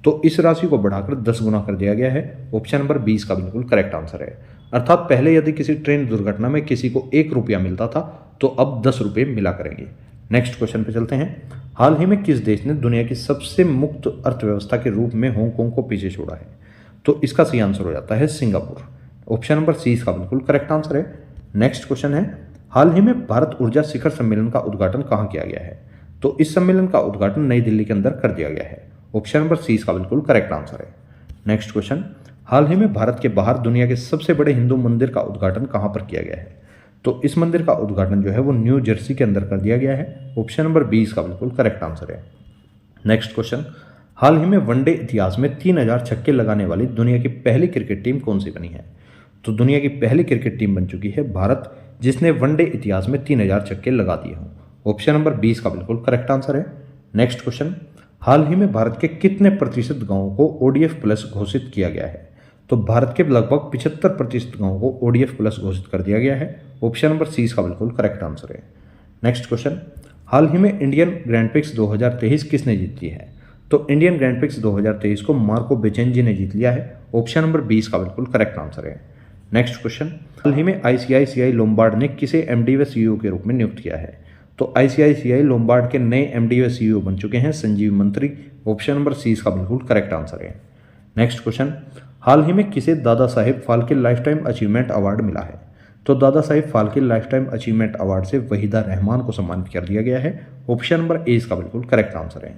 तो इस राशि को बढ़ाकर 10 गुना कर दिया गया है। ऑप्शन नंबर 20 का बिल्कुल करेक्ट आंसर है। अर्थात पहले यदि किसी ट्रेन दुर्घटना में किसी को 1 रुपया मिलता था तो अब 10 रुपये मिला करेंगे। नेक्स्ट क्वेश्चन पे चलते हैं, हाल ही में किस देश ने दुनिया की सबसे मुक्त अर्थव्यवस्था के रूप में हांगकांग को पीछे छोड़ा है? तो इसका सही आंसर हो जाता है सिंगापुर। ऑप्शन नंबर सी इसका बिल्कुल करेक्ट आंसर है। नेक्स्ट क्वेश्चन है, हाल ही में भारत ऊर्जा शिखर सम्मेलन का उद्घाटन कहाँ किया गया है? तो इस सम्मेलन का उद्घाटन नई दिल्ली के अंदर कर दिया गया है। ऑप्शन नंबर सी इसका बिल्कुल करेक्ट आंसर है। नेक्स्ट क्वेश्चन, हाल ही में भारत के बाहर दुनिया के सबसे बड़े हिंदू मंदिर का उद्घाटन कहाँ पर किया गया है? तो इस मंदिर का उद्घाटन जो है वो न्यू जर्सी के अंदर कर दिया गया है। ऑप्शन नंबर 20 का बिल्कुल करेक्ट आंसर है। नेक्स्ट क्वेश्चन, हाल ही में वनडे इतिहास में 3000 छक्के लगाने वाली दुनिया की पहली क्रिकेट टीम कौन सी बनी है? तो दुनिया की पहली क्रिकेट टीम बन चुकी है भारत, जिसने वनडे इतिहास में 3000 छक्के लगा दिए हों। ऑप्शन नंबर 20 का बिल्कुल करेक्ट आंसर है। नेक्स्ट क्वेश्चन, हाल ही में भारत के कितने प्रतिशत गांवों को ODF प्लस घोषित किया गया है? तो भारत के लगभग 75% गांवों को ODF प्लस घोषित कर दिया गया है। ऑप्शन नंबर सी का बिल्कुल करेक्ट आंसर है। नेक्स्ट क्वेश्चन, हाल ही में इंडियन ग्रैंड प्रिक्स 2023 किसने जीत ली है? तो इंडियन ग्रैंड प्रिक्स 2023 को मार्को बेचेन जी ने जीत लिया है। ऑप्शन नंबर 20 का बिल्कुल करेक्ट आंसर है। नेक्स्ट क्वेश्चन, हाल ही में ICICI लोम्बार्ड ने किसे MD व CEO के रूप में नियुक्त किया है? तो ICICI लोम्बार्ड के नए MD व CEO बन चुके हैं संजीव मंत्री। ऑप्शन नंबर सी का बिल्कुल करेक्ट आंसर है। नेक्स्ट क्वेश्चन, हाल ही में किसे Dada Saheb Phalke lifetime achievement award मिला है? तो Dada Saheb Phalke lifetime achievement award से वहीदा रहमान को सम्मानित कर दिया गया है। ऑप्शन नंबर ए इसका बिल्कुल करेक्ट आंसर है।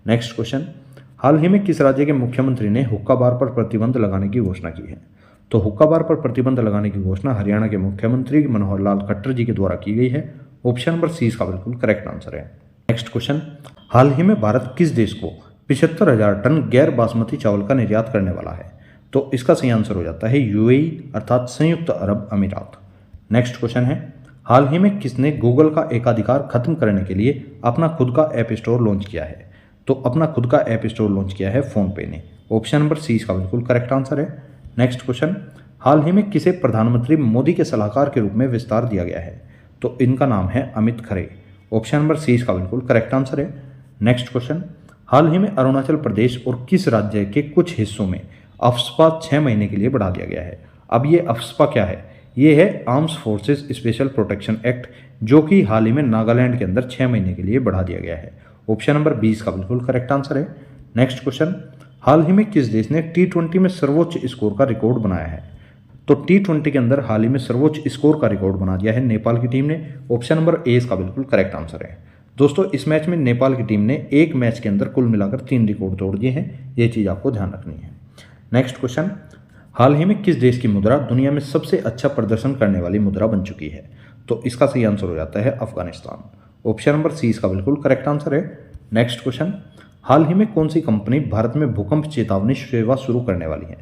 नेक्स्ट क्वेश्चन, हाल ही में किस राज्य के मुख्यमंत्री ने हुक्का बार पर प्रतिबंध लगाने की घोषणा की है? तो हुक्का बार पर प्रतिबंध लगाने की घोषणा हरियाणा के मुख्यमंत्री मनोहर लाल खट्टर जी के द्वारा की गई है। ऑप्शन नंबर सी इसका बिल्कुल करेक्ट आंसर है। नेक्स्ट क्वेश्चन, हाल ही में भारत किस देश को 75,000 टन गैर बासमती चावल का निर्यात करने वाला है? तो इसका सही आंसर हो जाता है UAE अर्थात संयुक्त अरब अमीरात। नेक्स्ट क्वेश्चन है, हाल ही में किसने गूगल का एकाधिकार खत्म करने के लिए अपना खुद का ऐप स्टोर लॉन्च किया है? तो अपना खुद का ऐप स्टोर लॉन्च किया है फोनपे ने। ऑप्शन नंबर सी इसका बिल्कुल करेक्ट आंसर है। नेक्स्ट क्वेश्चन, हाल ही में किसे प्रधानमंत्री मोदी के सलाहकार के रूप में विस्तार दिया गया है? तो इनका नाम है Amit Khare. Option number C इसका बिल्कुल करेक्ट आंसर है। नेक्स्ट क्वेश्चन, हाल ही में अरुणाचल प्रदेश और किस राज्य के कुछ हिस्सों में अफ्स्पा 6 महीने के लिए बढ़ा दिया गया है? अब ये अफ्स्पा क्या है? ये है arms forces special protection act, जो कि हाल ही में नागालैंड के अंदर 6 महीने के लिए बढ़ा दिया गया है। ऑप्शन नंबर 20 का बिल्कुल करेक्ट आंसर है। नेक्स्ट क्वेश्चन, हाल ही में किस देश ने T20 में सर्वोच्च स्कोर का रिकॉर्ड बनाया है? तो T20 के अंदर हाल ही में सर्वोच्च स्कोर का रिकॉर्ड बना दिया है नेपाल की टीम ने। ऑप्शन नंबर ए इसका बिल्कुल करेक्ट आंसर है। दोस्तों, इस मैच में नेपाल की टीम ने एक मैच के अंदर कुल मिलाकर 3 रिकॉर्ड तोड़ दिए हैं। ये चीज़ आपको ध्यान रखनी है। नेक्स्ट क्वेश्चन, हाल ही में किस देश की मुद्रा दुनिया में सबसे अच्छा प्रदर्शन करने वाली मुद्रा बन चुकी है? तो इसका सही आंसर हो जाता है अफगानिस्तान। ऑप्शन नंबर सी इसका बिल्कुल करेक्ट आंसर है। नेक्स्ट क्वेश्चन, हाल ही में कौन सी कंपनी भारत में भूकंप चेतावनी सेवा शुरू करने वाली है?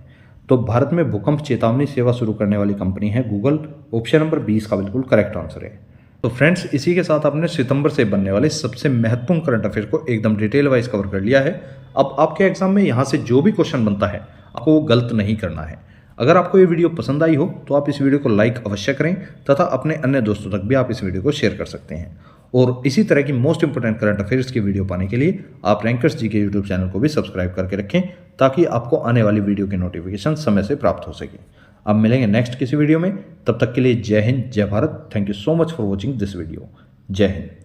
तो भारत में भूकंप चेतावनी सेवा शुरू करने वाली कंपनी है गूगल। ऑप्शन नंबर 20 का बिल्कुल करेक्ट आंसर है। तो फ्रेंड्स, इसी के साथ आपने सितंबर से बनने वाले सबसे महत्वपूर्ण करंट अफेयर को एकदम डिटेल वाइज कवर कर लिया है। अब आपके एग्जाम में यहाँ से जो भी क्वेश्चन बनता है आपको वो गलत नहीं करना है। अगर आपको ये वीडियो पसंद आई हो तो आप इस वीडियो को लाइक अवश्य करें तथा अपने अन्य दोस्तों तक भी आप इस वीडियो को शेयर कर सकते हैं। और इसी तरह की मोस्ट इंपोर्टेंट करंट अफेयर्स की वीडियो पाने के लिए आप रैंकर्स जी के यूट्यूब चैनल को भी सब्सक्राइब करके रखें, ताकि आपको आने वाली वीडियो की नोटिफिकेशन समय से प्राप्त हो सके। अब मिलेंगे नेक्स्ट किसी वीडियो में, तब तक के लिए जय हिंद, जय Bharat. Thank you so much for watching this video. जय हिंद।